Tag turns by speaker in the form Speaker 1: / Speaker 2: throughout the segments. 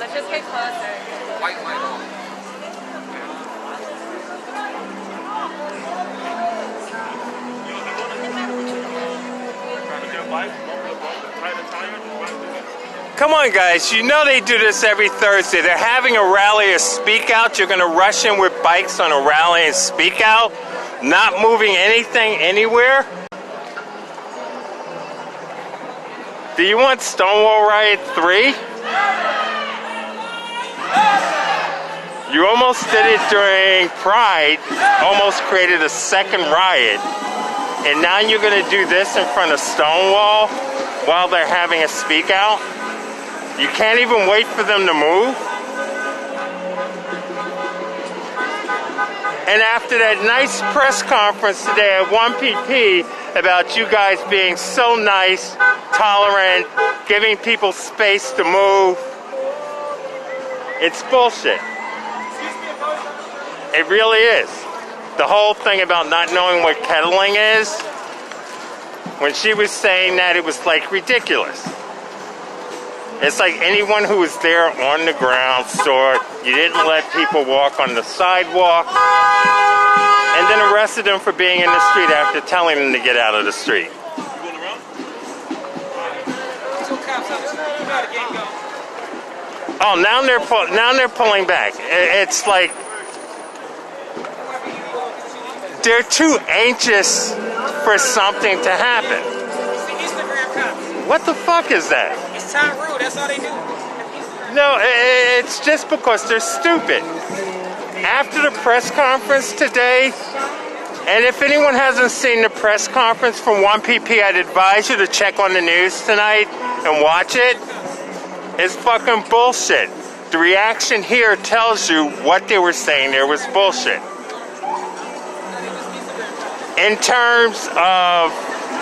Speaker 1: Let's just get closer.
Speaker 2: White light on.
Speaker 3: Come on, guys. You know they do this every Thursday. They're having a rally, a speak out. You're going to rush in with bikes on a rally and speak out, not moving anything anywhere. Do you want Stonewall Riot 3? You almost did it during Pride, almost created a second riot, and now you're going to do this in front of Stonewall while they're having a speak out? You can't even wait for them to move? And after that nice press conference today at 1PP about you guys being so nice, tolerant, giving people space to move, it's bullshit. It really is. The whole thing about not knowing what kettling is, when she was saying that, it was like ridiculous. It's like anyone who was there on the ground saw it. You didn't let people walk on the sidewalk, and then arrested them for being in the street after telling them to get out of the street. Oh, now they're pulling back. It's like they're too anxious for something to happen. What the fuck is that?
Speaker 2: It's time rule, that's all they do.
Speaker 3: No, it's just because they're stupid. After the press conference today, and if anyone hasn't seen the press conference from 1PP, I'd advise you to check on the news tonight and watch it. It's fucking bullshit. The reaction here tells you what they were saying there was bullshit. In terms of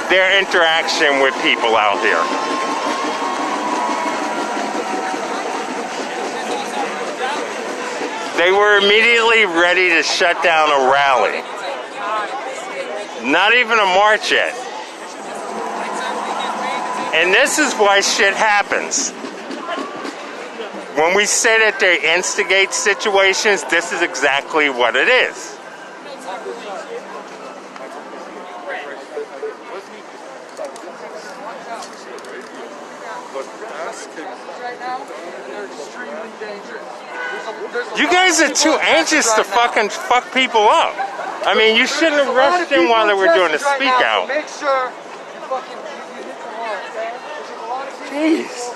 Speaker 3: their interaction with people out here. They were immediately ready to shut down a rally. Not even a march yet. And this is why shit happens. When we say that they instigate situations, this is exactly what it is. You guys are too anxious to fucking fuck people up. I mean, you shouldn't have rushed in while they were doing the speak out.
Speaker 4: Make sure you fucking hit the wall, okay? There's a lot of people.
Speaker 3: Jeez.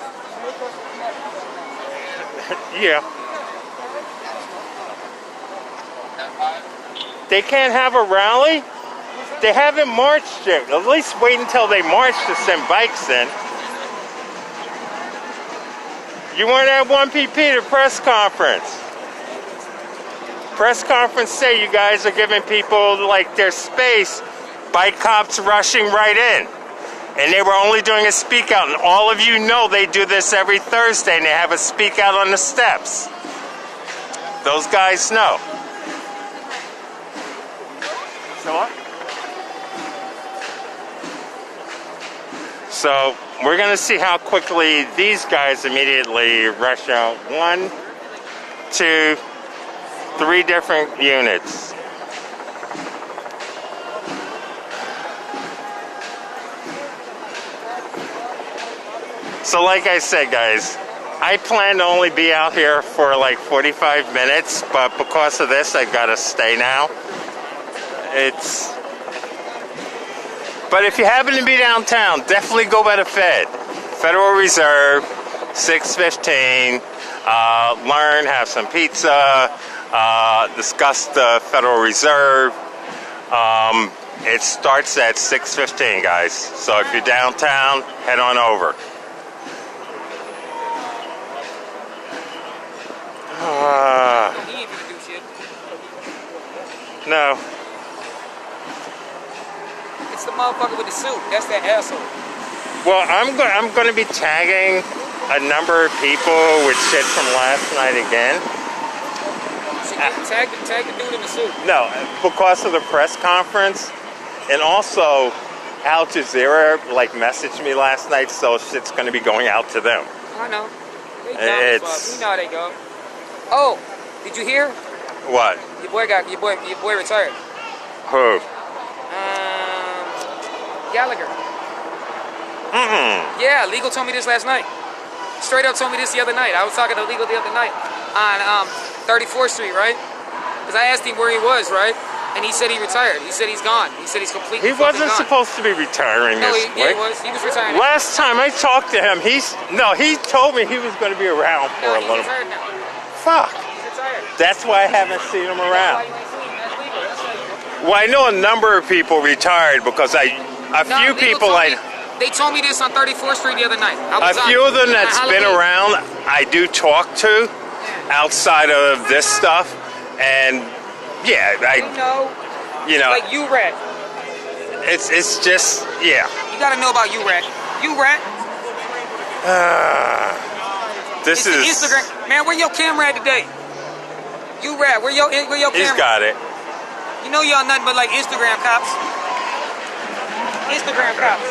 Speaker 3: Yeah. They can't have a rally? They haven't marched yet. At least wait until they march to send bikes in. You weren't at 1PP, the press conference. Press conference say you guys are giving people like their space. Bike cops rushing right in. And they were only doing a speak out. And all of you know they do this every Thursday and they have a speak out on the steps. Those guys know. So what? So we're going to see how quickly these guys immediately rush out. 1, 2, 3 different units. So like I said, guys, I plan to only be out here for like 45 minutes, but because of this, I've got to stay now. But if you happen to be downtown, definitely go by the Fed. Federal Reserve, 615, learn, have some pizza, discuss the Federal Reserve. It starts at 6:15, guys. So if you're downtown, head on over. No.
Speaker 2: It's the motherfucker with the suit. That's that asshole.
Speaker 3: Well, I'm going to be tagging a number of people with shit from last night again.
Speaker 2: Tag the dude in the suit.
Speaker 3: No, because of the press conference, and also Al Jazeera like messaged me last night, so shit's going to be going out to them.
Speaker 2: I know. They dumb as fuck.
Speaker 3: It's
Speaker 2: You know how they go. Oh, did you hear?
Speaker 3: what?
Speaker 2: Your boy retired.
Speaker 3: Who?
Speaker 2: Gallagher.
Speaker 3: Mm-mm.
Speaker 2: Yeah, Legal told me this last night. Straight up told me this the other night. I was talking to Legal the other night on 34th Street, right? Because I asked him where he was, right? And he said he retired. He said he's gone. He said he's completely
Speaker 3: He wasn't
Speaker 2: gone.
Speaker 3: supposed to be retiring
Speaker 2: No,
Speaker 3: this
Speaker 2: yeah,
Speaker 3: quick.
Speaker 2: he was. He was retiring.
Speaker 3: Last time I talked to him, he told me he was going to be around for
Speaker 2: No,
Speaker 3: a
Speaker 2: he's
Speaker 3: little.
Speaker 2: retired now.
Speaker 3: Fuck.
Speaker 2: He's retired.
Speaker 3: That's why I haven't seen him
Speaker 2: That's why
Speaker 3: around.
Speaker 2: you ain't seen him. That's Legal. That's why you...
Speaker 3: Well, I know a number of people retired because a few
Speaker 2: Legal
Speaker 3: people
Speaker 2: told
Speaker 3: I.
Speaker 2: me- They told me this on 34th Street the other night.
Speaker 3: A few of them that's been around, I do talk to outside of this stuff, and yeah, you know,
Speaker 2: Like U-Rat.
Speaker 3: it's just yeah.
Speaker 2: You gotta know about U-Rat. U-Rat.
Speaker 3: This
Speaker 2: It's the
Speaker 3: is
Speaker 2: Instagram. Man, where your camera at today? U-Rat. Where your camera?
Speaker 3: He's got it.
Speaker 2: You know y'all nothing but like Instagram cops. Instagram cops.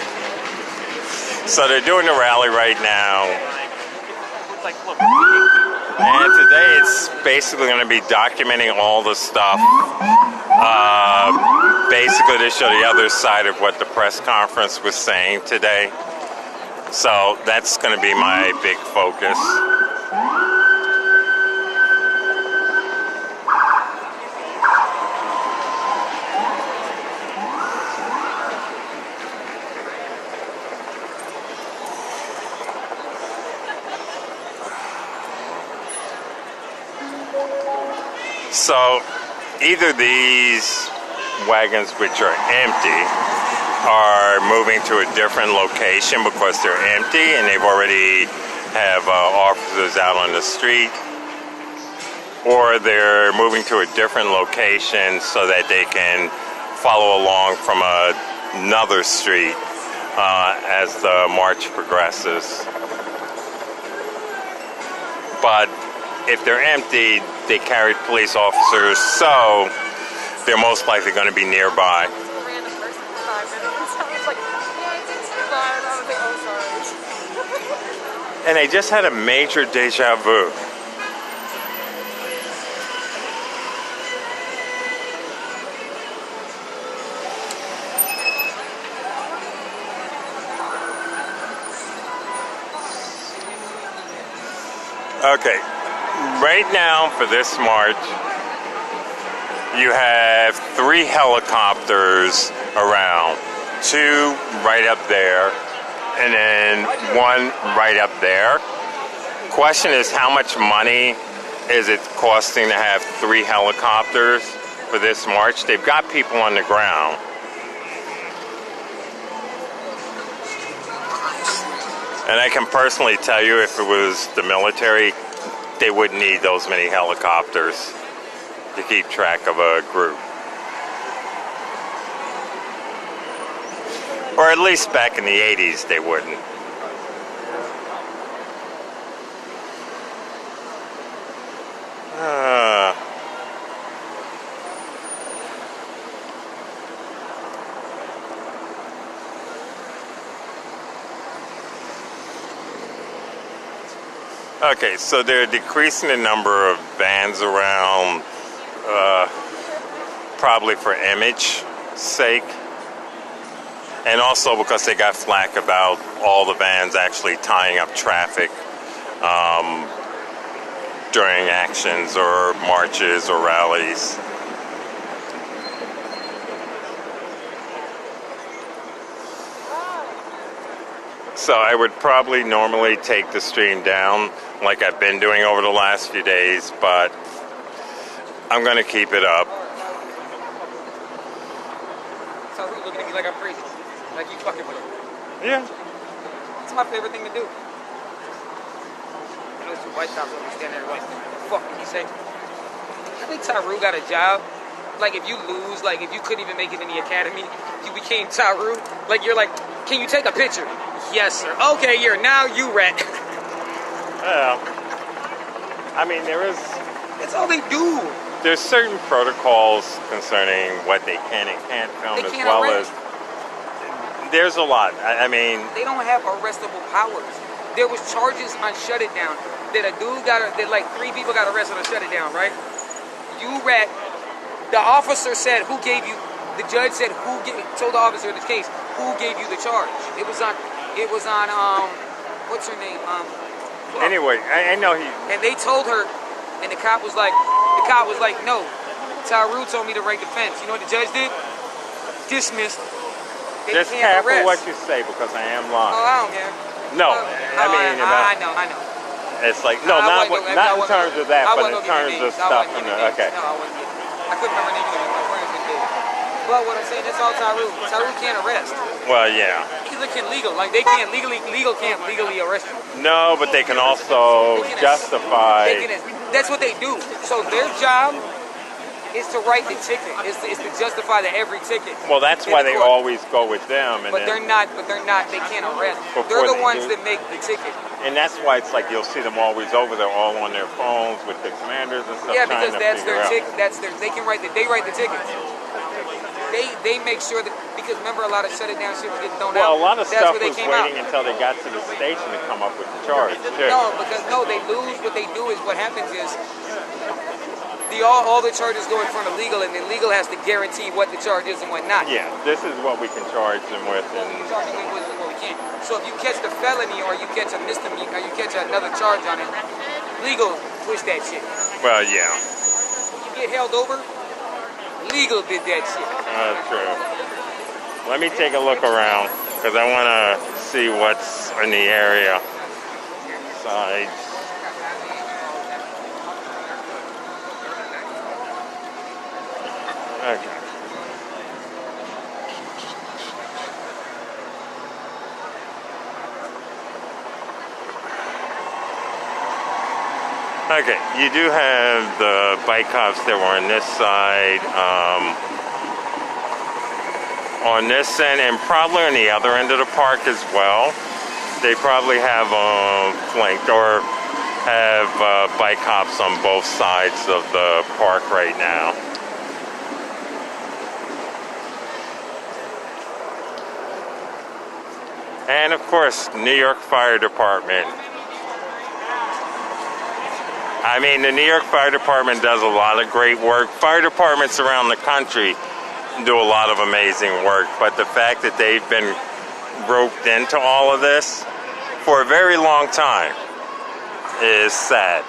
Speaker 3: So they're doing the rally right now. And today it's basically going to be documenting all the stuff. Basically to show the other side of what the press conference was saying today. So that's going to be my big focus. So either these wagons, which are empty, are moving to a different location because they're empty and they've already have officers out on the street, or they're moving to a different location so that they can follow along from another street as the march progresses. But if they're empty, they carried police officers, so they're most likely going to be nearby.
Speaker 4: Random person for 5 minutes. I was like, yeah, it's fine. I was like, oh, sorry.
Speaker 3: And they just had a major deja vu. Okay, right now for this march, you have 3 helicopters around, 2 right up there, and then 1 right up there. Question is, how much money is it costing to have 3 helicopters for this march? They've got people on the ground. And I can personally tell you, if it was the military, they wouldn't need those many helicopters to keep track of a group. Or at least back in the 80s, they wouldn't. Okay, so they're decreasing the number of vans around, probably for image sake, and also because they got flack about all the vans actually tying up traffic during actions or marches or rallies. So I would probably normally take the stream down like I've been doing over the last few days, but I'm going to keep it up.
Speaker 2: So who's looking at me like I'm crazy? Like you fucking with him.
Speaker 3: Yeah.
Speaker 2: It's my favorite thing to do. And those 2 white cops will be standing there like, what the fuck did he say? I think Tyru got a job. Like if you lose, like if you couldn't even make it in the academy, you became Tyru. Like you're like, can you take a picture? Yes, sir. Okay, now you rat.
Speaker 3: Well, I mean,
Speaker 2: That's all they do.
Speaker 3: there's certain protocols concerning what they can and can't film,
Speaker 2: They
Speaker 3: as
Speaker 2: can't
Speaker 3: well
Speaker 2: arrest.
Speaker 3: as there's a lot. I mean,
Speaker 2: They don't have arrestable powers. There was charges on Shut It Down that a dude that like 3 people got arrested or shut it down, right? The officer said, who gave you, the judge said, told the officer in this case, who gave you the charge? It was on, what's her name?
Speaker 3: Anyway, I know he...
Speaker 2: And they told her, and the cop was like, no, Tyru told me to write defense. You know what the judge did? Dismissed. They
Speaker 3: Just
Speaker 2: can't
Speaker 3: careful
Speaker 2: arrest.
Speaker 3: what you say because I am lying.
Speaker 2: Oh, I don't care.
Speaker 3: No,
Speaker 2: I know.
Speaker 3: It's like, no, not in terms of that, but in terms of stuff. Okay.
Speaker 2: No, I wasn't getting it. I couldn't remember names of my friends with it. But what I'm saying, that's all Tyru. Tyru can't arrest.
Speaker 3: Well, yeah.
Speaker 2: Neither can legal. Like, they can't can't legally arrest you.
Speaker 3: No, but they can also justify.
Speaker 2: That's what they do. So their job is to write the ticket. Is to justify every ticket.
Speaker 3: Well, that's why they always go with them.
Speaker 2: But they're not. They can't arrest. They're the ones that make the ticket.
Speaker 3: And that's why it's like you'll see them always over there, all on their phones with the commanders and stuff.
Speaker 2: Yeah, because that's their ticket. They write the tickets. They make sure that, because remember, a lot of shut it down shit was getting thrown out.
Speaker 3: Well, a lot of stuff was
Speaker 2: waiting
Speaker 3: until they got to the station to come up with the charge too.
Speaker 2: No, they lose. What they do is, what happens is, all the charges go in front of legal, and then legal has to guarantee what the charge is and what not.
Speaker 3: Yeah, this is what we can charge them with. And
Speaker 2: charge them with what we can. So if you catch the felony or you catch a misdemeanor or you catch another charge on it, legal push that shit.
Speaker 3: Well, yeah.
Speaker 2: You get held over, legal did that shit.
Speaker 3: True. Let me take a look around because I want to see what's in the area. Sides. Okay. Okay, you do have the bike cops that were on this side, on this end, and probably on the other end of the park as well. They probably have flanked or have bike cops on both sides of the park right now. And of course, New York Fire Department. I mean, the New York Fire Department does a lot of great work. Fire departments around the country do a lot of amazing work, but the fact that they've been roped into all of this for a very long time is sad.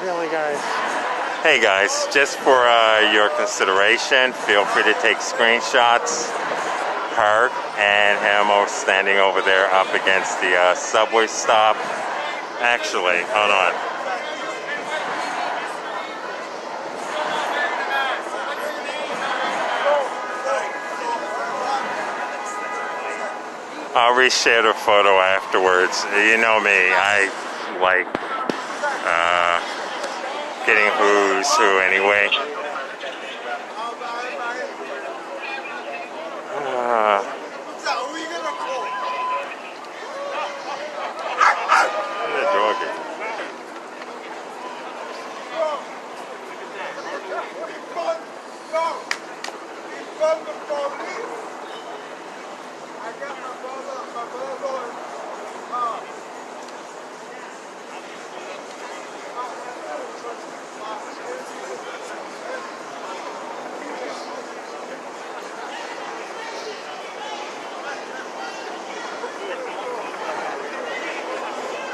Speaker 3: Really, guys? Hey guys, just for your consideration, feel free to take screenshots. Her and him are standing over there up against the subway stop. Actually, hold on. I'll reshare the photo afterwards. You know me, I like getting who's who anyway. The dog is.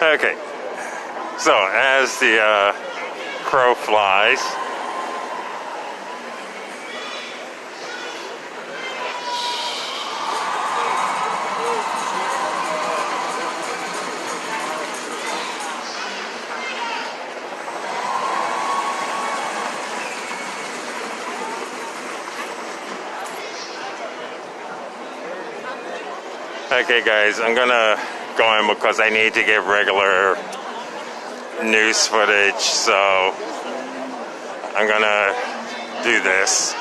Speaker 3: Okay, so as the crow flies, okay guys, I'm gonna go in because I need to get regular news footage, so I'm gonna do this.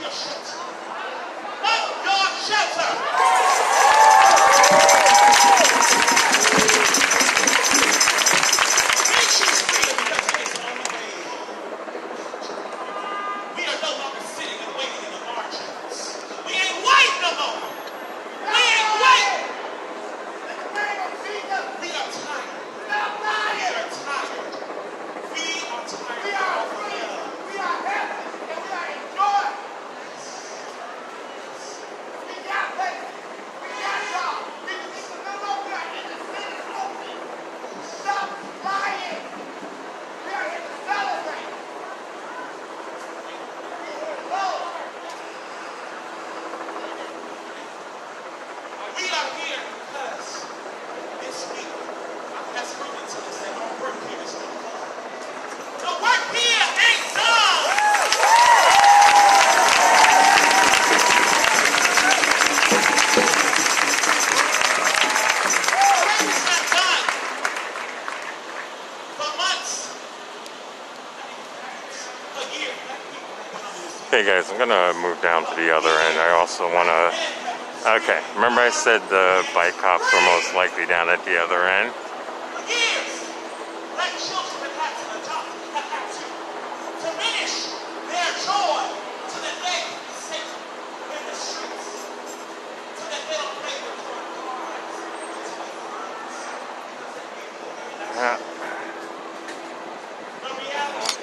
Speaker 1: your shelter. Not your shelter. We choose freedom because it is the only way. We are no longer sitting and waiting in the margins. We ain't white no more. We ain't white. We are tired. We are tired. We are tired. We are free. We are happy. And we are enjoying. We got places. We got jobs. We can see the middle of our independent open. Stop lying. We are here to celebrate. We are here because this week has proven to us that our work here is not done. The work here ain't done. The work is not done. For months, a year, black people have been on this.
Speaker 3: Okay, guys, I'm gonna move down to the other end. I also wanna. Okay, remember I said the bike cops were most likely down at the other end?
Speaker 1: Years, black children have had to adopt, have had to diminish their joy so that they can be safe in the streets, so that they don't play with their cars into the funds, because they may be very nice. The reality is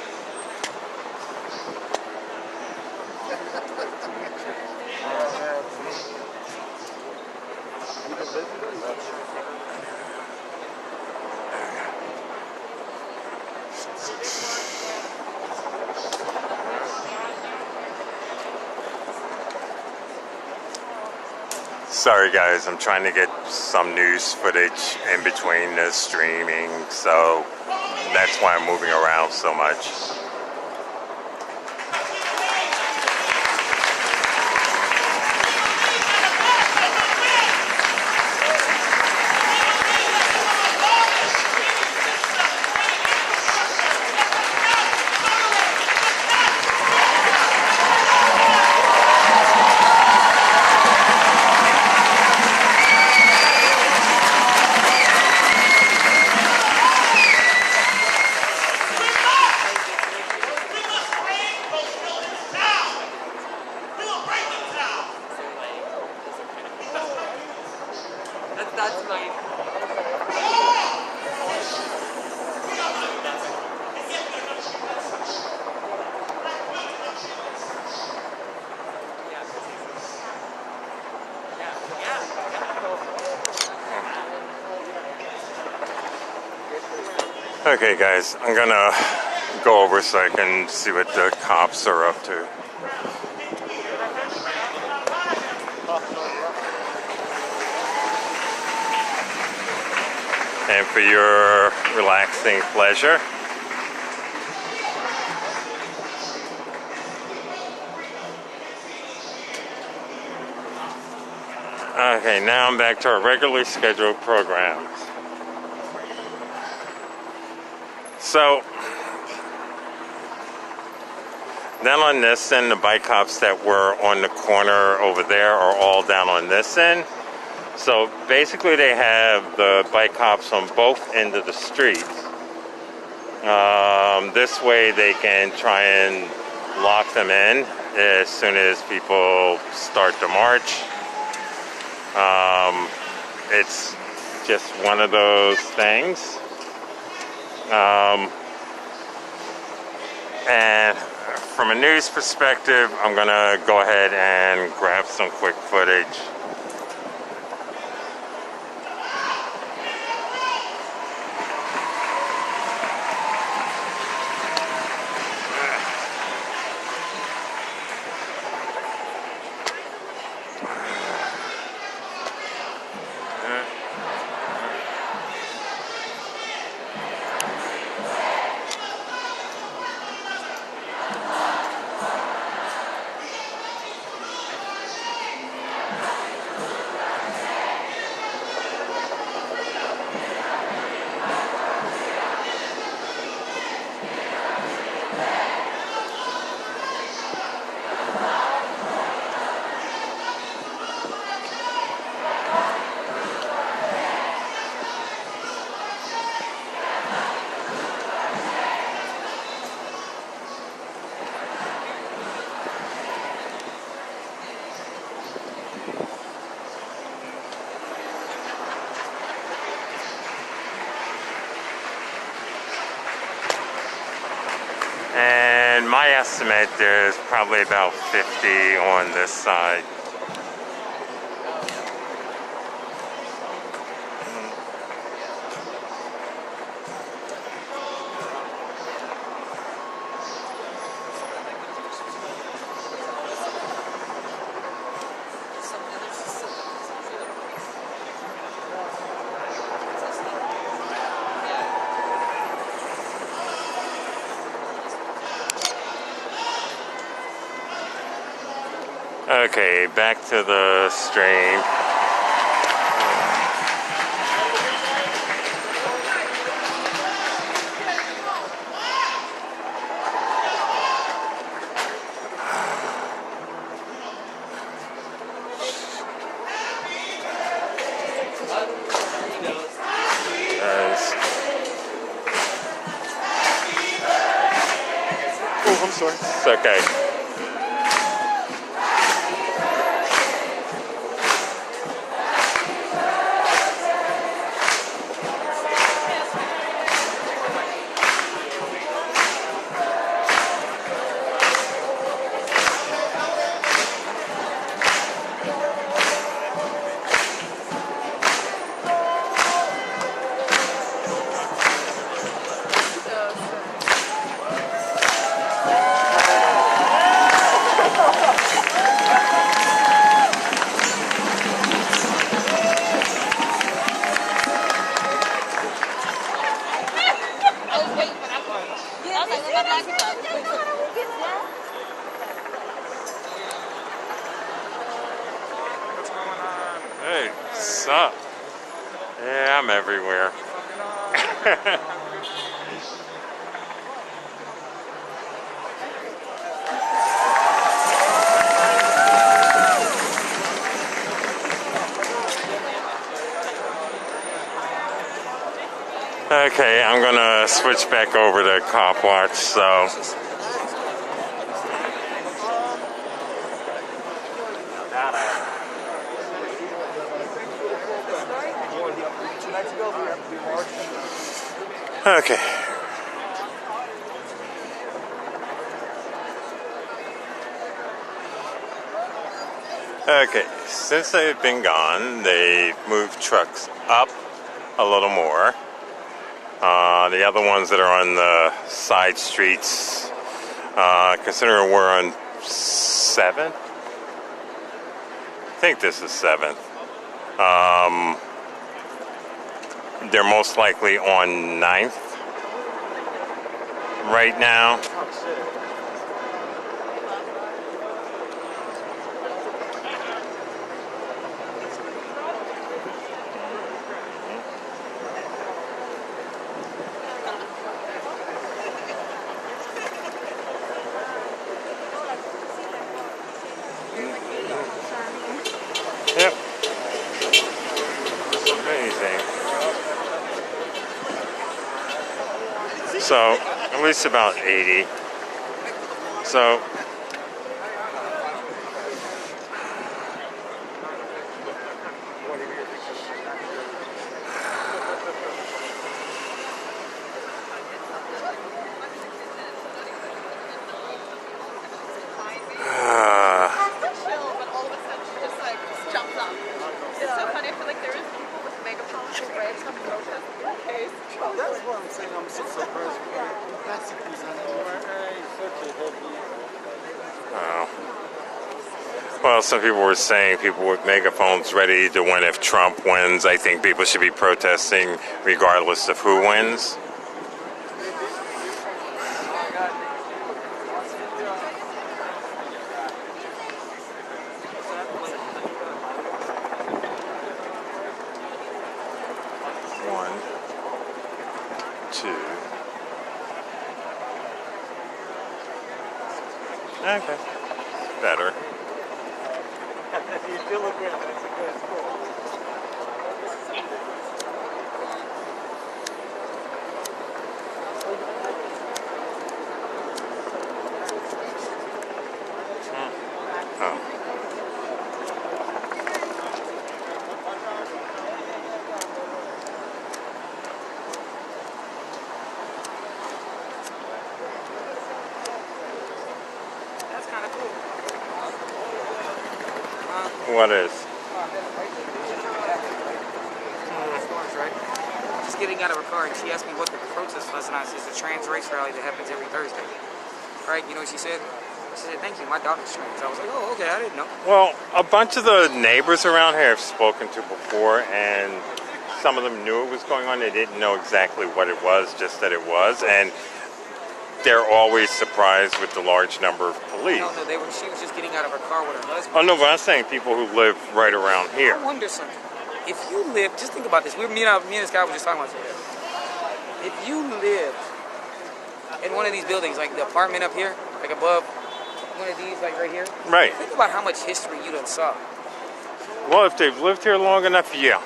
Speaker 3: Sorry guys, I'm trying to get some news footage in between the streaming, so that's why I'm moving around so much.
Speaker 2: That's nice.
Speaker 3: Okay guys, I'm gonna go over so I can see what the cops are up to. And for your relaxing pleasure. Okay, now I'm back to our regularly scheduled programs. So, down on this end, the bike cops that were on the corner over there are all down on this end. So basically they have the bike cops on both ends of the street. This way they can try and lock them in as soon as people start to march. It's just one of those things. And from a news perspective, I'm gonna go ahead and grab some quick footage. estimate there's probably about 50 on this side. Okay, back to the stream.
Speaker 5: Oh, I'm sorry.
Speaker 3: It's okay. Hey, what's up? Yeah, I'm everywhere. Okay, I'm gonna switch back over to Cop Watch, so. Okay. Okay, since they've been gone, they've moved trucks up a little more. The other ones that are on the side streets, considering we're on 7th, I think this is 7th. They're most likely on 9th right now. Yep. It's amazing. So, at least about 80. So,
Speaker 5: That's what I'm saying. I'm so surprised. That's the reason.
Speaker 3: well, some people were saying people with megaphones ready to win if Trump wins. I think people should be protesting regardless of who wins. One, two. Okay. Better.
Speaker 5: You still look good. That's a good score.
Speaker 3: Oh. What is?
Speaker 2: Storms, right? Just getting out of her car, and she asked me what the protest was, and I said, it's a trans race rally that happens every Thursday. Right? You know what she said? She said, thank you, my daughter's trans. I was like, oh, okay, I didn't know.
Speaker 3: Well, a bunch of the neighbors around here I've spoken to before, and some of them knew it was going on. They didn't know exactly what it was, just that it was, and they're always surprised with the large number of police.
Speaker 2: No, she was just getting out of her car with her husband.
Speaker 3: Oh, no, but I'm saying people who live right around here.
Speaker 2: I wonder something. If you live, just think about this. Me and this guy were just talking about this. If you live in one of these buildings, like the apartment up here, like above one of these, like right here.
Speaker 3: Right.
Speaker 2: Think about how much history you done saw.
Speaker 3: Well, if they've lived here long enough, yeah.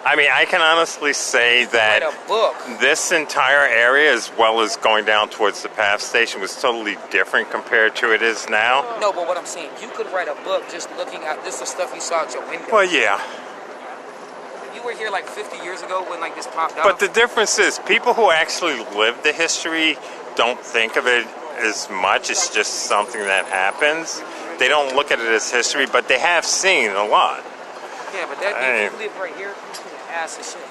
Speaker 3: I mean, I can honestly say that
Speaker 2: Write a book.
Speaker 3: this entire area, as well as going down towards the PATH station, was totally different compared to it is now.
Speaker 2: No, but what I'm saying, you could write a book just looking at this, the stuff you saw at your window.
Speaker 3: Well, yeah.
Speaker 2: You were here like 50 years ago when like this popped out.
Speaker 3: But the difference is, people who actually live the history don't think of it as much. It's just something that happens. They don't look at it as history, but they have seen a lot.
Speaker 2: Yeah, but that if you live right here, you can ass the shit.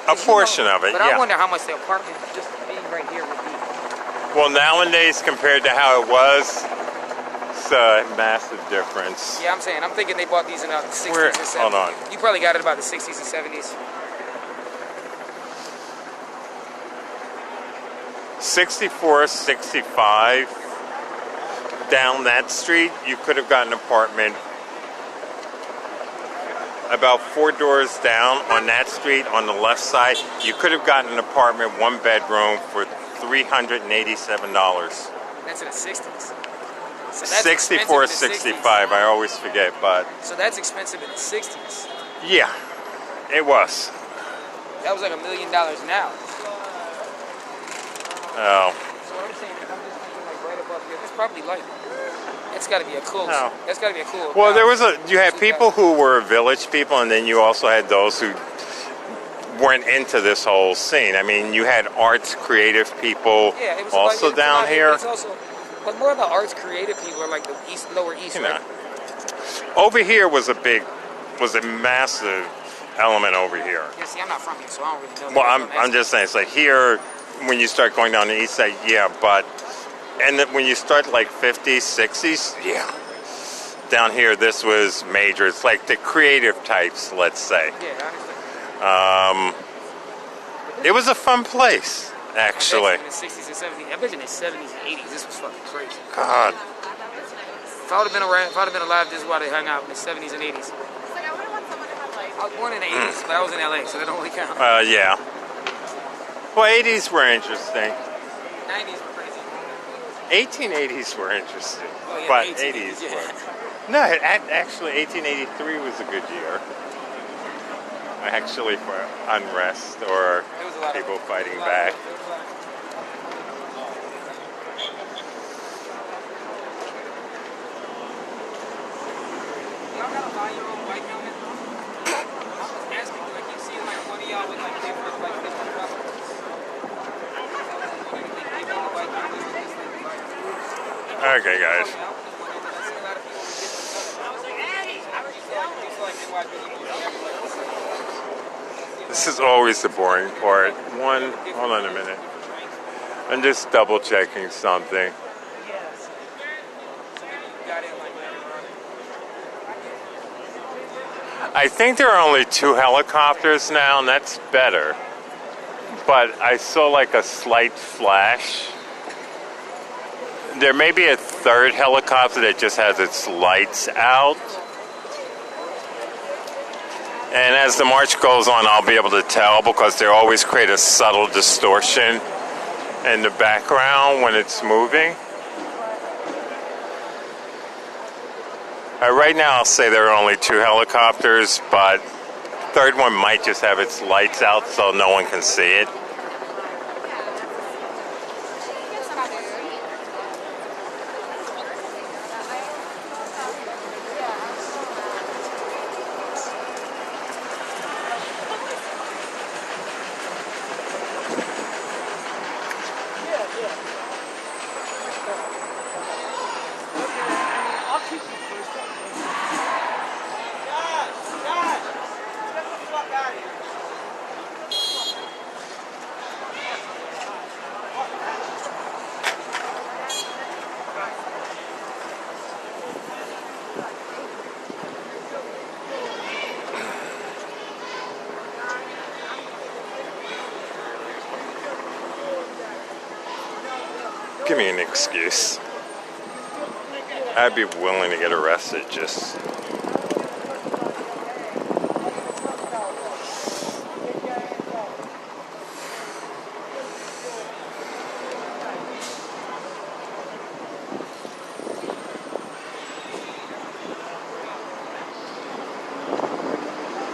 Speaker 3: A portion of it,
Speaker 2: but
Speaker 3: yeah.
Speaker 2: I wonder how much the apartment just being right here would be.
Speaker 3: Well, nowadays, compared to how it was, it's a massive difference.
Speaker 2: Yeah, I'm saying, I'm thinking they bought these in the 60s
Speaker 3: Where-
Speaker 2: and 70s.
Speaker 3: hold on.
Speaker 2: You probably got it about the 60s and 70s.
Speaker 3: 64, 65, down that street, you could have gotten an apartment about 4 doors down on that street on the left side. You could have gotten an apartment, 1 bedroom, for $387.
Speaker 2: That's in the 60s. So
Speaker 3: 64,
Speaker 2: expensive in the
Speaker 3: 65, I always forget, but
Speaker 2: 60s. So that's expensive in the 60s.
Speaker 3: yeah, it was.
Speaker 2: That was like $1 million now.
Speaker 3: Oh,
Speaker 2: So what I'm saying is, I'm just thinking like right above here. That's probably like, it's got to be a cool.
Speaker 3: No.
Speaker 2: That's got to be a cool.
Speaker 3: well, there
Speaker 2: house.
Speaker 3: was you had people who were village people, and then you also had those who weren't into this whole scene. I mean, you had arts, creative people
Speaker 2: Yeah, it was
Speaker 3: also
Speaker 2: like,
Speaker 3: down here.
Speaker 2: It's also, but more of the arts creative people are like the lower east,
Speaker 3: You know.
Speaker 2: right?
Speaker 3: Over here was a massive element over here.
Speaker 2: Yeah, see, I'm not from here, so I don't really know.
Speaker 3: Well, I'm just saying, it's like here, when you start going down the east side, yeah, but, and then when you start like 50s, 60s, yeah. Down here, this was major. It's like the creative types, let's say.
Speaker 2: Yeah, I understand.
Speaker 3: It was a fun place, actually.
Speaker 2: I bet you in the 60s and 70s, I bet you in the 70s and 80s, this was fucking crazy.
Speaker 3: God.
Speaker 2: If I would have been around, if I'd have been alive, this is why they hung out in the 70s and 80s.
Speaker 4: It's like, I wouldn't want someone to have like.
Speaker 2: I was born in the 80s, but I was in LA, so that don't really count.
Speaker 3: Yeah. Well, 80s were interesting.
Speaker 2: 90s were crazy.
Speaker 3: 1880s were interesting.
Speaker 2: Oh, yeah,
Speaker 3: But
Speaker 2: 1880s,
Speaker 3: 80s
Speaker 2: yeah.
Speaker 3: were. No, actually, 1883 was a good year. Actually, for unrest or
Speaker 2: There was a lot
Speaker 3: people
Speaker 2: of,
Speaker 3: fighting
Speaker 2: there was a lot
Speaker 3: back.
Speaker 2: of- there was a lot of- Y'all gotta buy your own white helmet? I was asking, like, you see, like, one of y'all with, like, different colors.
Speaker 3: Okay, guys. This is always the boring part. Hold on a minute. I'm just double checking something. I think there are only 2 helicopters now, and that's better. But I saw like a slight flash. There may be a 3rd helicopter that just has its lights out. And as the march goes on, I'll be able to tell because they always create a subtle distortion in the background when it's moving. Right now, I'll say there are only 2 helicopters, but 3rd one might just have its lights out so no one can see it. give me an excuse. I'd be willing to get arrested just...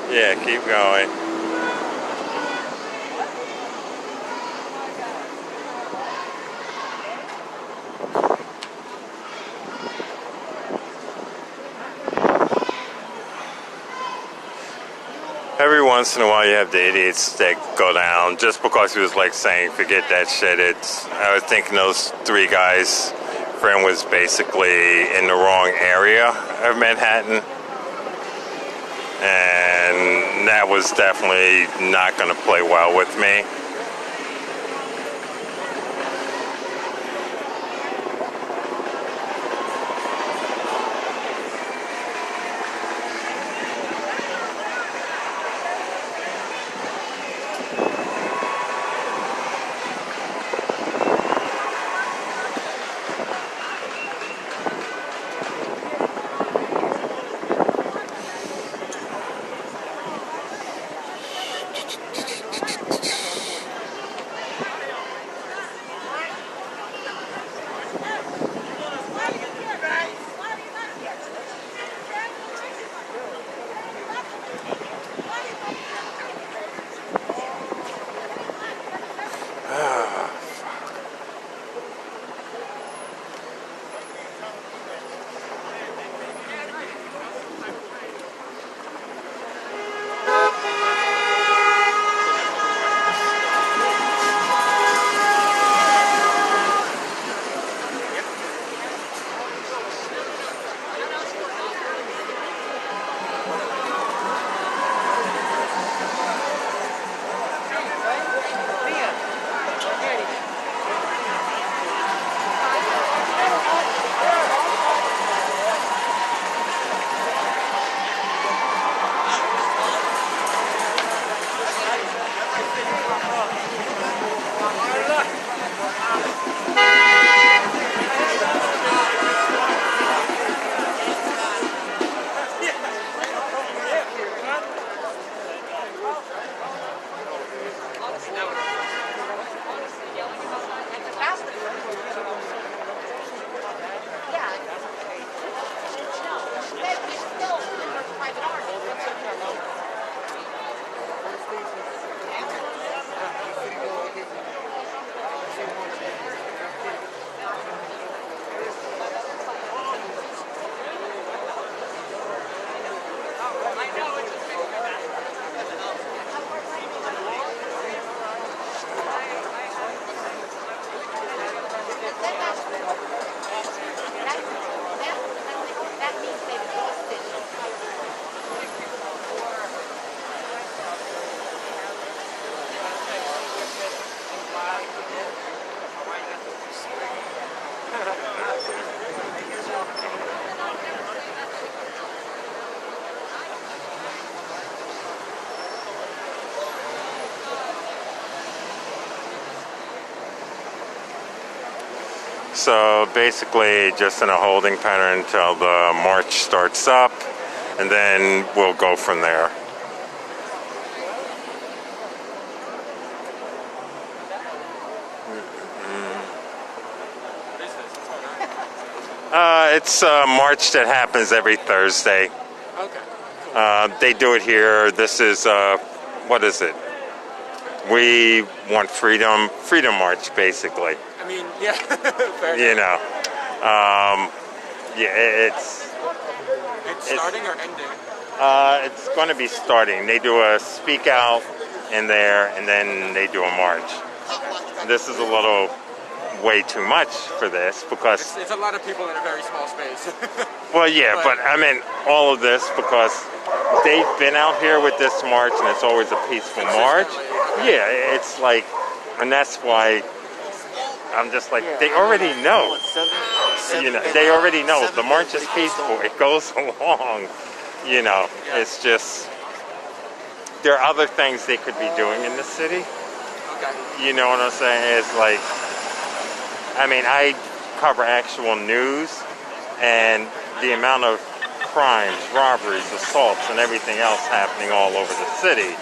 Speaker 3: Yeah, keep going. Every once in a while you have the idiots that go down just because he was like saying, forget that shit. I was thinking those three guys, friend was basically in the wrong area of Manhattan. And that was definitely not going to play well with me. So basically just in a holding pattern until the march starts up, and then we'll go from there. It's a march that happens every Thursday.
Speaker 2: Okay.
Speaker 3: They do it here. This is, what is it? We want freedom. Freedom March, basically.
Speaker 2: I mean, yeah. Fair
Speaker 3: You
Speaker 2: enough.
Speaker 3: know. Yeah,
Speaker 2: It's starting or ending?
Speaker 3: it's going to be starting. They do a speak out in there, and then they do a march. This is a little way too much for this because...
Speaker 2: It's a lot of people in a very small space.
Speaker 3: Well, yeah, but I mean all of this because they've been out here with this march, and it's always a peaceful march. Yeah, it's like, and that's why I'm just like, they already know. You know, they already know the march is peaceful. It goes along. You know, it's just there are other things they could be doing in the city.
Speaker 2: Okay.
Speaker 3: You know what I'm saying? It's like I mean, I cover actual news, and the amount of crimes, robberies, assaults, and everything else happening all over the city.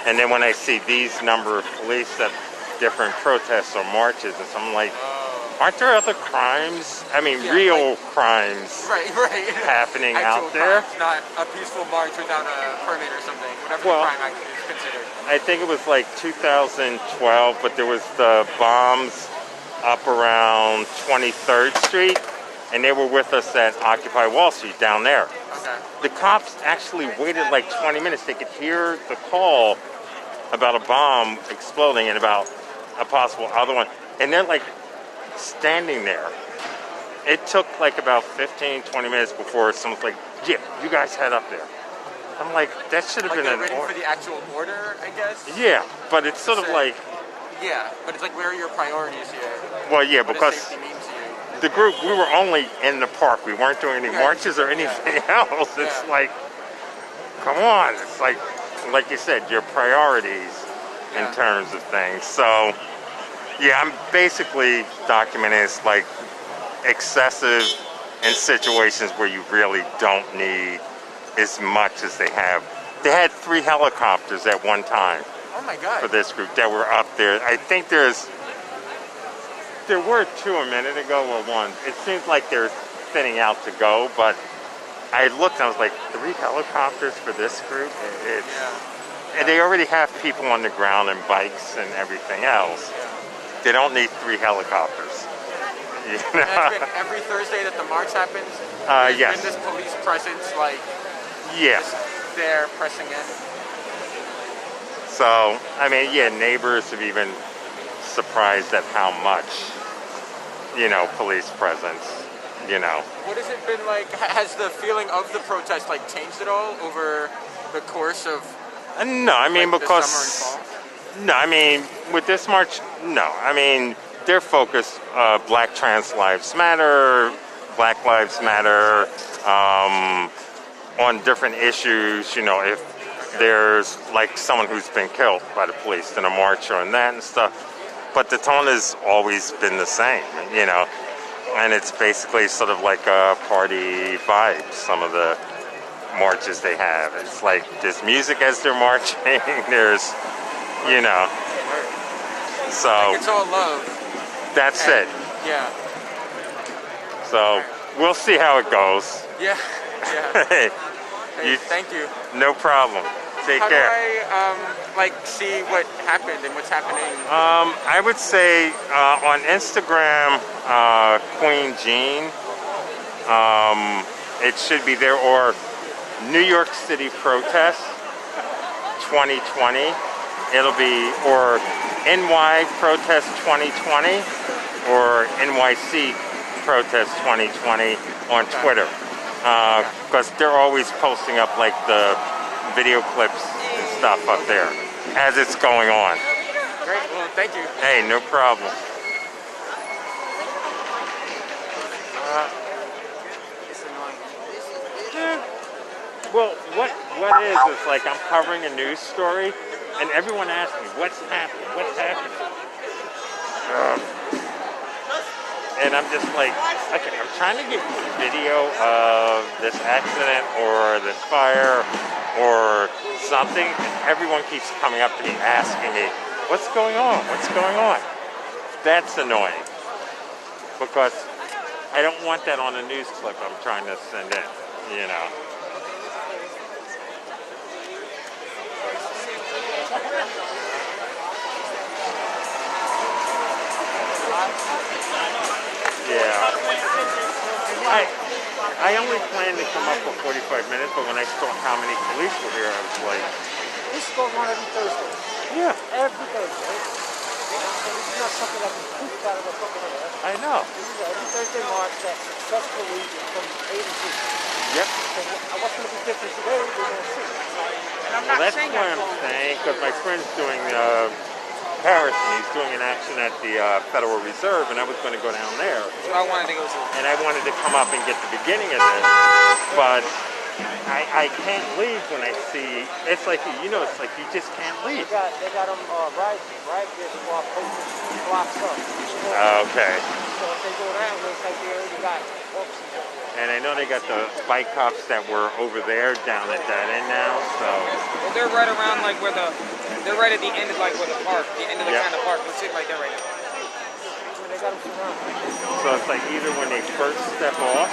Speaker 3: And then when I see these number of police at different protests or marches, and so I'm like, aren't there other crimes? I mean, real crimes happening
Speaker 2: Actual
Speaker 3: out there?
Speaker 2: crimes, not a peaceful march without a permit or something. Whatever
Speaker 3: Well,
Speaker 2: the crime actually is considered.
Speaker 3: I think it was like 2012, but there was the bombs up around 23rd Street, and they were with us at Occupy Wall Street down there.
Speaker 2: Okay.
Speaker 3: The cops actually waited like 20 minutes. They could hear the call about a bomb exploding and about a possible other one. And they're like standing there. It took like about 15, 20 minutes before someone's like, yeah, you guys head up there. I'm like, that should have
Speaker 2: Like
Speaker 3: been
Speaker 2: they're
Speaker 3: an
Speaker 2: waiting
Speaker 3: order.
Speaker 2: for the actual order, I guess?
Speaker 3: Yeah, but it's sort of
Speaker 2: So-
Speaker 3: like,
Speaker 2: Yeah, but it's like, where are your priorities here?
Speaker 3: well, yeah,
Speaker 2: What
Speaker 3: because
Speaker 2: does safety mean to you?
Speaker 3: the group, we were only in the park. We weren't doing any marches or anything else. It's like, come on. It's like you said, your priorities in terms of things. So, yeah, I'm basically documenting it's like excessive in situations where you really don't need as much as they have. They had 3 helicopters at one time
Speaker 2: Oh my God.
Speaker 3: for this group that were up there. I think there were 2 a minute ago or 1. It seems like they're thinning out to go, but I looked and I was like, 3 helicopters for this group? And they already have people on the ground and bikes and everything else. They don't need 3 helicopters. You know?
Speaker 2: And it's been every Thursday that the march happens. There's
Speaker 3: Yes.
Speaker 2: been this police presence, like,
Speaker 3: Yeah.
Speaker 2: there pressing in.
Speaker 3: So, I mean, yeah, neighbors have even surprised at how much, police presence,
Speaker 2: What has it been like? Has the feeling of the protest like changed at all over the course of
Speaker 3: No, I mean,
Speaker 2: like,
Speaker 3: because...
Speaker 2: the summer and fall?
Speaker 3: No, I mean, with this march, no. I mean, their focus, Black Trans Lives Matter, Black Lives Matter, on different issues, if there's like someone who's been killed by the police in a march or in that and stuff. But the tone has always been the same, and it's basically sort of like a party vibe, some of the marches they have. It's like there's music as they're marching, there's, so
Speaker 2: It's all love.
Speaker 3: that's
Speaker 2: And-
Speaker 3: it.
Speaker 2: Yeah.
Speaker 3: So we'll see how it goes.
Speaker 2: Yeah. Yeah.
Speaker 3: Hey,
Speaker 2: Hey,
Speaker 3: You-
Speaker 2: thank you.
Speaker 3: no problem. Take
Speaker 2: How
Speaker 3: care.
Speaker 2: do I see what happened and what's happening?
Speaker 3: I would say on Instagram, Queen Jean. It should be there, or New York City Protest 2020. It'll be, or NY Protest 2020, or NYC Protest 2020 on Twitter. Because they're always posting up like the video clips and stuff up there as it's going on.
Speaker 2: Great. Well, thank you.
Speaker 3: Hey, no problem. Well, what is like I'm covering a news story, and everyone asks me, what's happening? What's happening? And I'm just like, okay, I'm trying to get video of this accident or this fire or something, and everyone keeps coming up to me asking me, what's going on? What's going on? That's annoying, because I don't want that on a news clip I'm trying to send in, Yeah. I only planned to come up for 45 minutes, but when I saw how many police were here, I was like,
Speaker 5: This goes on every Thursday.
Speaker 3: yeah,
Speaker 5: Every Thursday. So this is not something that we pooped out of a fucking air.
Speaker 3: I know.
Speaker 5: This is every Thursday march that successfully from A to Z.
Speaker 3: Yep.
Speaker 5: So what's going to be different today, we're going to see.
Speaker 3: Well, that's what I'm saying, because my friend's doing Paris, and he's doing an action at the Federal Reserve, and I was going to go down there.
Speaker 2: So I wanted to go to.
Speaker 3: And I wanted to come up and get the beginning of this, but I I can't leave when I see. It's like it's like you just can't leave.
Speaker 5: They got them right there while posting blocks up.
Speaker 3: Okay.
Speaker 5: So if they go that way, it's like they already got officers up there.
Speaker 3: And I know they got the bike cops that were over there down at that end now. So.
Speaker 2: Well, they're right around like where they're right at the end of like where the park, the end of the kind of park. We're sitting right there right now.
Speaker 5: They got them surrounded.
Speaker 3: So it's like either when they first step off,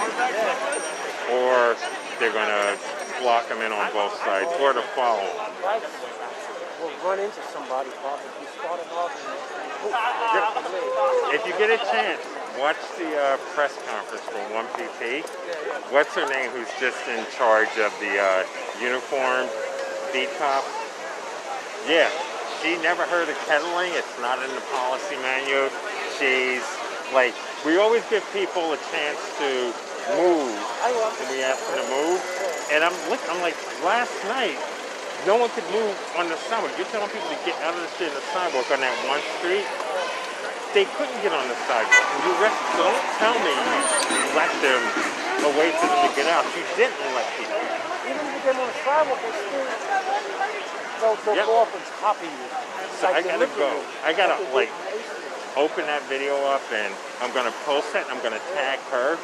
Speaker 3: or they're gonna block them in on both sides, or to follow them.
Speaker 5: Right. We'll run into somebody probably. We start an argument.
Speaker 3: If you get a chance, watch the press conference from 1PP. What's her name? Who's just in charge of the uniformed beat cop? Yeah, she never heard of kettling. It's not in the policy manual. She's like, we always give people a chance to move when we ask them to move. And I'm like, last night, no one could move on the sidewalk. You're telling people to get out of the street on the sidewalk on that one street. They couldn't get on the sidewalk. Don't tell me you let them away for them to get out. You didn't let people.
Speaker 5: Even if you get them on the sidewalk, they still they'll go up and top of you.
Speaker 3: So I gotta go. I gotta like open that video up and I'm gonna post it. I'm gonna tag her.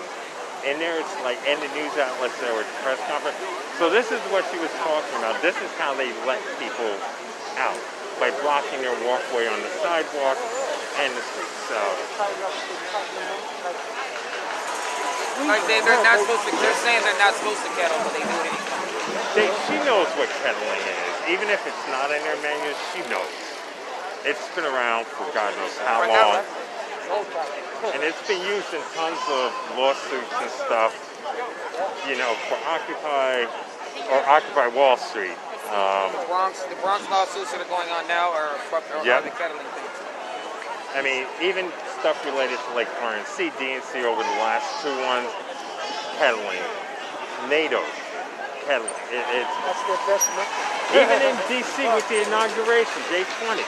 Speaker 3: And there's like, and the news outlets there with press conference. So this is what she was talking about. This is how they let people out, by blocking their walkway on the sidewalk and the street. So.
Speaker 2: Like they're not supposed to. They're saying they're not supposed to kettle, but they do it anyway.
Speaker 3: She knows what kettling is. Even if it's not in their menus, she knows. It's been around for God knows how long. And it's been used in tons of lawsuits and stuff, for Occupy Wall Street.
Speaker 2: The Bronx lawsuits that are going on now are the kettling things.
Speaker 3: I mean, even stuff related to like RNC, DNC over the last two ones, kettling. NATO, kettling.
Speaker 5: That's their best method.
Speaker 3: Even in DC with the inauguration, J20.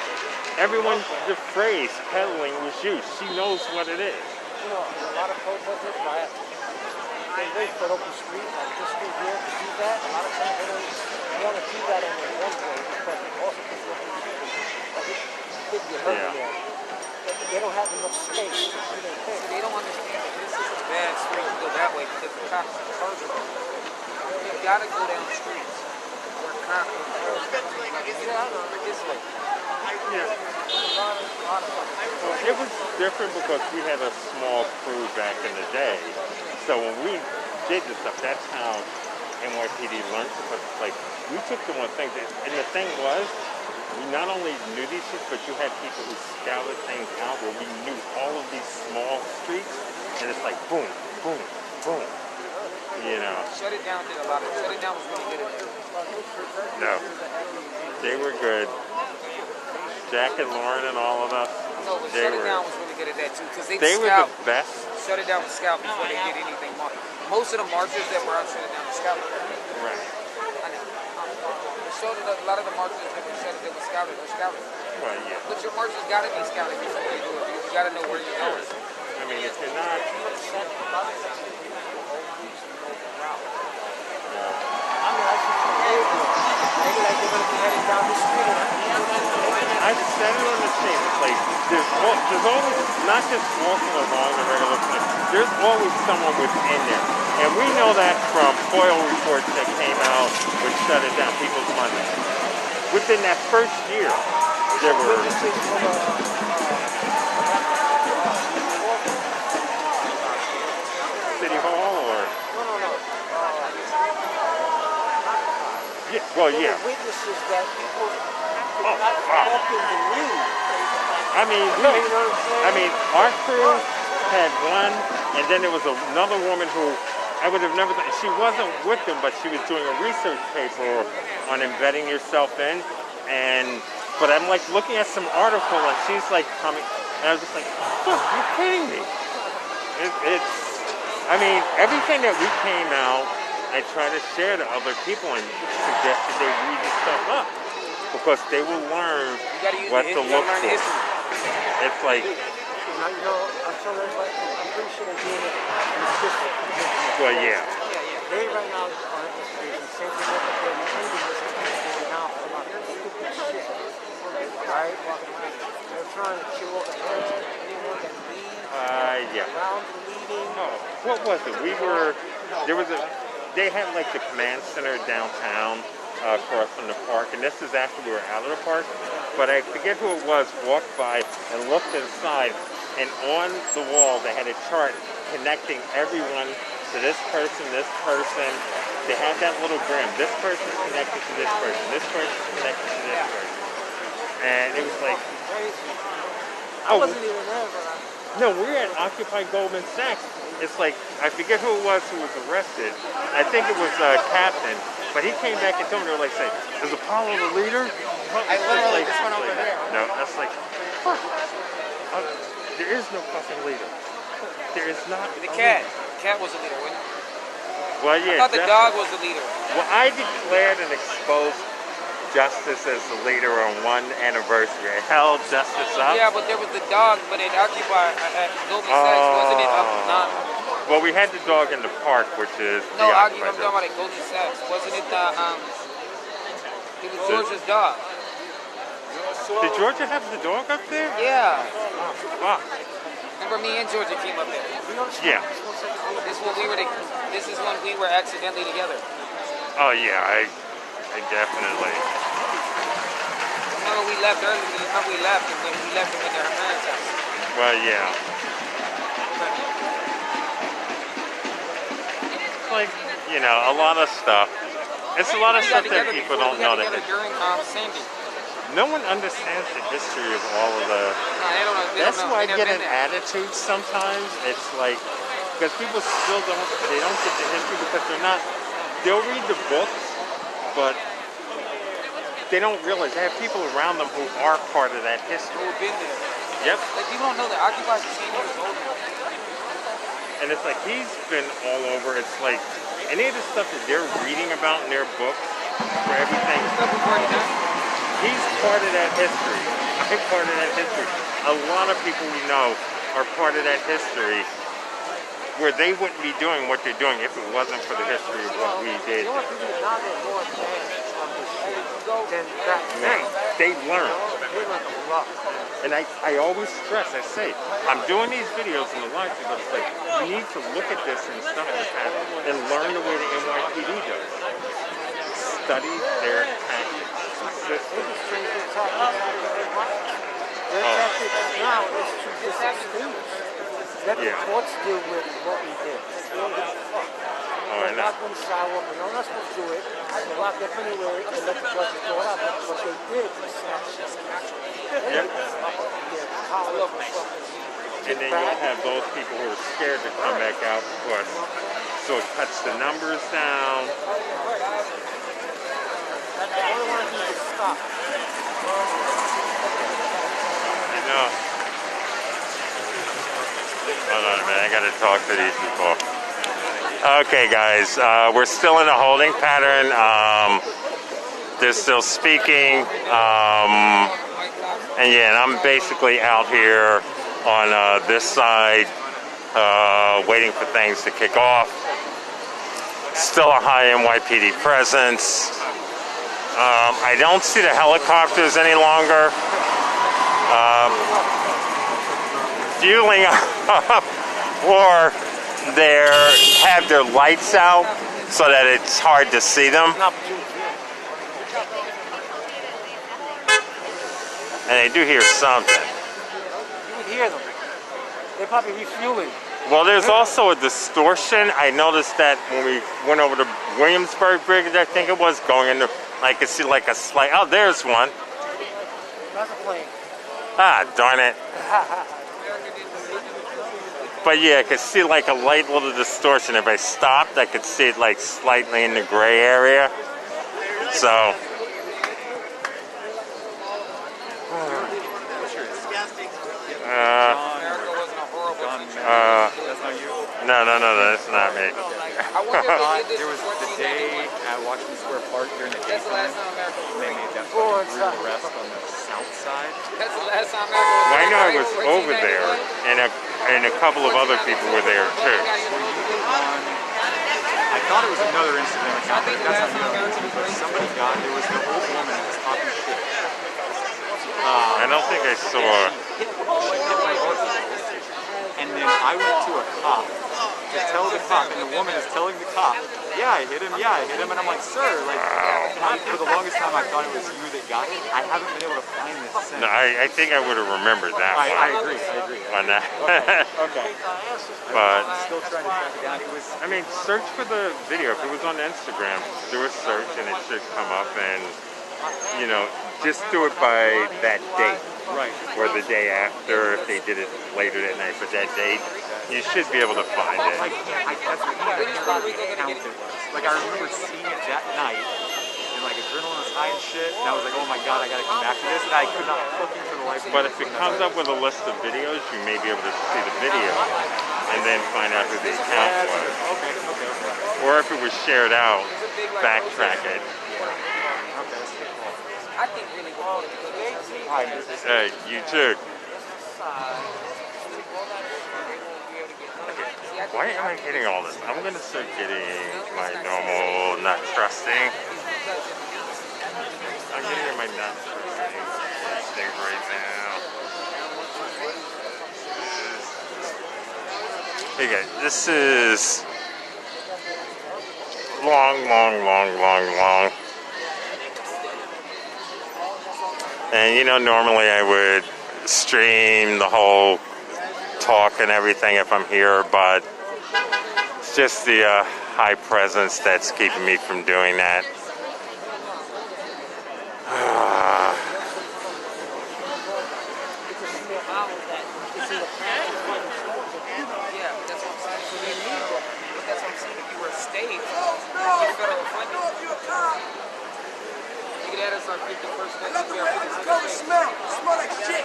Speaker 3: Everyone, the phrase kettling was used. She knows what it is.
Speaker 5: A lot of protesters, they put up the street, like this street here, to do that. A lot of times they don't want to do that on the one way because it also puts them in the there. They don't have enough space to do their thing.
Speaker 2: They don't understand that this is a bad street to go that way because the cops are charging them. You gotta go down the streets where cops are this way.
Speaker 3: Yeah. Well, it was different because we had a small crew back in the day. So when we did this stuff, that's how NYPD learned, because it's like we took them on things, and the thing was, we not only knew these streets, but you had people who scouted things out where we knew all of these small streets, and it's like boom, boom, boom.
Speaker 2: Shut it down did a lot of. Shut it down was really good at that.
Speaker 3: No, they were good. Jack and Lauren and all of us.
Speaker 2: No, but Shut It Down was really good at that too, because
Speaker 3: they were the best.
Speaker 2: Shut It Down was scout before they did anything more. Most of the marchers that were on Shut It Down were scout.
Speaker 3: Right.
Speaker 2: I know. It showed that a lot of the marchers that were scouted were scouted.
Speaker 3: Well, yeah.
Speaker 2: But your marchers got to be scouted before they do it, because you got to know where you're going.
Speaker 3: I mean, if you're not. I said it on the tape. It's like there's always, not just walking along the regular place, there's always someone within there. And we know that from FOIL reports that came out which shut it down, people's money. Within that first year, there were City Hall or yeah.
Speaker 5: Witnesses that people not in the news.
Speaker 3: I mean, our crew had one, and then there was another woman who I would have never thought. She wasn't with them, but she was doing a research paper on embedding yourself in. But I'm like looking at some article, and she's like coming, and I was just like, "Look, you're kidding me!" I mean, everything that we came out, I try to share to other people and suggest that they read this stuff up, because they will learn what to look for. It's like,
Speaker 5: until I'm pretty sure they're doing it.
Speaker 3: well, yeah.
Speaker 5: They right now are the same thing with the ending is going down for about stupid shit. Right? They're trying to kill the heads of anyone that leads.
Speaker 3: Yeah.
Speaker 5: Around the leading.
Speaker 3: Oh, what was it? They had like the command center downtown across from the park, and this is after we were out of the park, but I forget who it was, walked by and looked inside, and on the wall they had a chart connecting everyone to this person. They had that little grim. This person connected to this person. This person connected to this person. And it was like...
Speaker 5: I wasn't even there, but
Speaker 3: No, we're at Occupy Goldman Sachs. It's like, I forget who it was who was arrested. I think it was Captain. But he came back and told me, they were like, saying, is Apollo the leader?
Speaker 2: I literally just went over there.
Speaker 3: No, that's like, fuck. There is no fucking leader. There is not.
Speaker 2: The cat. The cat was the leader, wasn't it?
Speaker 3: Well, yeah.
Speaker 2: I thought the dog was the leader.
Speaker 3: Well, I declared and exposed Justice as the leader on one anniversary. I held Justice up.
Speaker 2: Yeah, but there was the dog, but it occupied at Goldman Sachs, wasn't it? Not.
Speaker 3: Well, we had the dog in the park, which is
Speaker 2: No,
Speaker 3: the
Speaker 2: I'm
Speaker 3: Occupy
Speaker 2: talking about at Goldman Sachs. Wasn't it the it was Georgia's dog?
Speaker 3: Did Georgia have the dog up there?
Speaker 2: Yeah.
Speaker 3: Oh, fuck.
Speaker 2: Remember me and Georgia came up there.
Speaker 3: Yeah.
Speaker 2: This is when we were accidentally together.
Speaker 3: Oh yeah, I definitely.
Speaker 2: Remember we left early. Remember we left and we left and went to her parents' house.
Speaker 3: Well, yeah. Like, you know, a lot of stuff. It's a lot of stuff that people don't know.
Speaker 2: That during Sandy.
Speaker 3: No one understands the history of all of the.
Speaker 2: No, they don't know.
Speaker 3: That's why I get an attitude sometimes. It's like, because people still don't get the history because they're not. They'll read the books, but they don't realize they have people around them who are part of that history.
Speaker 2: Who've been there.
Speaker 3: Yep.
Speaker 2: Like people don't know that Occupy's 10 years old now.
Speaker 3: And it's like he's been all over. It's like any of the stuff that they're reading about in their books for everything.
Speaker 2: Stuff we've already done.
Speaker 3: He's part of that history. I'm part of that history. A lot of people we know are part of that history where they wouldn't be doing what they're doing if it wasn't for the history of what we did.
Speaker 5: You know what people now they're more advanced on this shit than back then.
Speaker 3: They learn.
Speaker 5: They learn a lot.
Speaker 3: And I always stress, I say, I'm doing these videos in the live, but it's like, you need to look at this and stuff like that and learn the way the NYPD does. Study their tactics.
Speaker 5: Their tactics now is to disextinguish. Let the courts deal with what we did. They don't give a fuck. They're not going to side up. They're not supposed to do it. They lock up anyway and let the judges throw it out. But what they did was
Speaker 3: and then you'll have those people who are scared to come back out, of course. So it cuts the numbers down.
Speaker 5: All they want to do is stop.
Speaker 3: I know. Hold on a minute, I gotta talk to these people. Okay guys, we're still in a holding pattern. They're still speaking. And yeah, and I'm basically out here on this side, waiting for things to kick off. Still a high NYPD presence. I don't see the helicopters any longer. Fueling up, or they have their lights out so that it's hard to see them. And they do hear something.
Speaker 5: You would hear them. They're probably refueling.
Speaker 3: Well, there's also a distortion. I noticed that when we went over to Williamsburg Bridge, I think it was, going into, I could see like a slight, oh, there's one.
Speaker 5: That's a plane.
Speaker 3: Ah, darn it. But yeah, I could see like a light little distortion. If I stopped, I could see it like slightly in the gray area. So. No, that's not me.
Speaker 6: There was the day at Washington Square Park during the daytime. They made that fucking brutal arrest on the south side.
Speaker 2: That's the last time
Speaker 3: Well, I know I was over there, and a couple of other people were there too.
Speaker 6: Were you on I thought it was another Instagram account, but that's not the but somebody got, there was the old woman that was talking shit.
Speaker 3: I don't think I saw.
Speaker 6: She hit my article, and then I went to a cop to tell the cop, and the woman is telling the cop, yeah, I hit him, and I'm like, sir, like, for the longest time I thought it was you that got it. I haven't been able to find this since.
Speaker 3: No, I think I would have remembered that one.
Speaker 6: I agree.
Speaker 3: On that.
Speaker 6: Okay.
Speaker 3: But
Speaker 6: I'm still trying to track it down. It was,
Speaker 3: I mean, search for the video. If it was on Instagram, do a search and it should come up. And you know, just do it by that date,
Speaker 6: right,
Speaker 3: or the day after if they did it later that night. But that date, you should be able to find it.
Speaker 6: that's the thing. I can't remember what account it was. Like, I remember seeing it that night, and like adrenaline was high and shit, and I was like, oh my god, I gotta come back to this, and I could not fucking for the life of me.
Speaker 3: But if it comes up with a list of videos, you may be able to see the video and then find out who the account was.
Speaker 6: Okay.
Speaker 3: Or if it was shared out, backtrack it.
Speaker 2: I think really well.
Speaker 3: Hey, you too. Why am I getting all this? I'm gonna start getting my normal not trusting. I'm getting my not trusting thing right now. Hey guys, this is long. And you know, normally I would stream the whole talk and everything if I'm here, but it's just the high presence that's keeping me from doing that.
Speaker 2: Yeah, that's what I'm saying. So they need it. But that's what I'm saying. If you were a state, you federal funding. You could add us our 51st
Speaker 7: Smell like shit.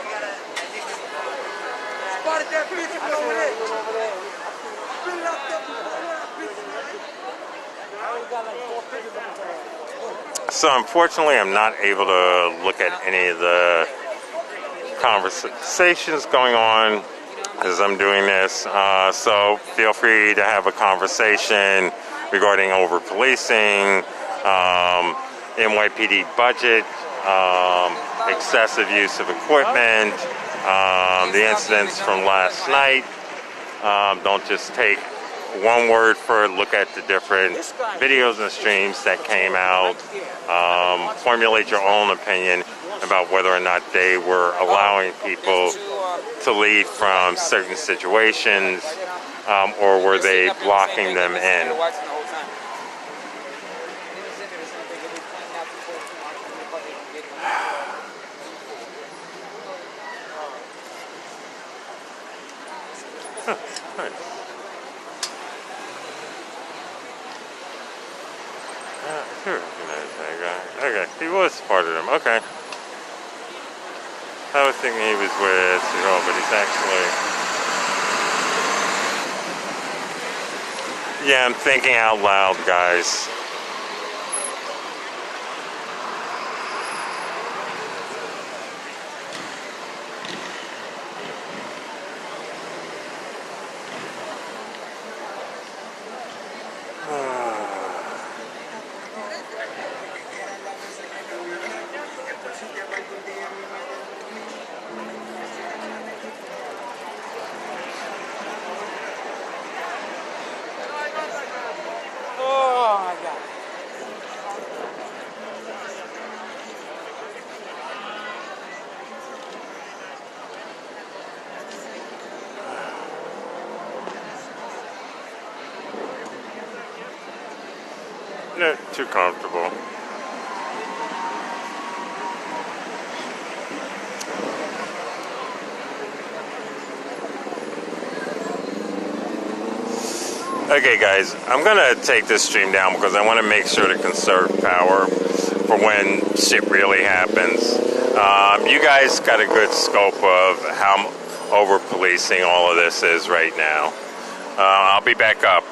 Speaker 7: Spotted that bitch from over there. Been locked up
Speaker 3: So unfortunately, I'm not able to look at any of the conversations going on as I'm doing this. So feel free to have a conversation regarding over-policing, NYPD budget, excessive use of equipment, the incidents from last night. Don't just take one word for it. Look at the different videos and streams that came out. Formulate your own opinion about whether or not they were allowing people to leave from certain situations, or were they blocking them in. Okay, he was part of them. Okay. I was thinking he was with Cyril, but he's actually... Yeah, I'm thinking out loud, guys. Not too comfortable. Okay guys, I'm gonna take this stream down because I want to make sure to conserve power for when shit really happens. You guys got a good scope of how over policing all of this is right now. I'll be back up.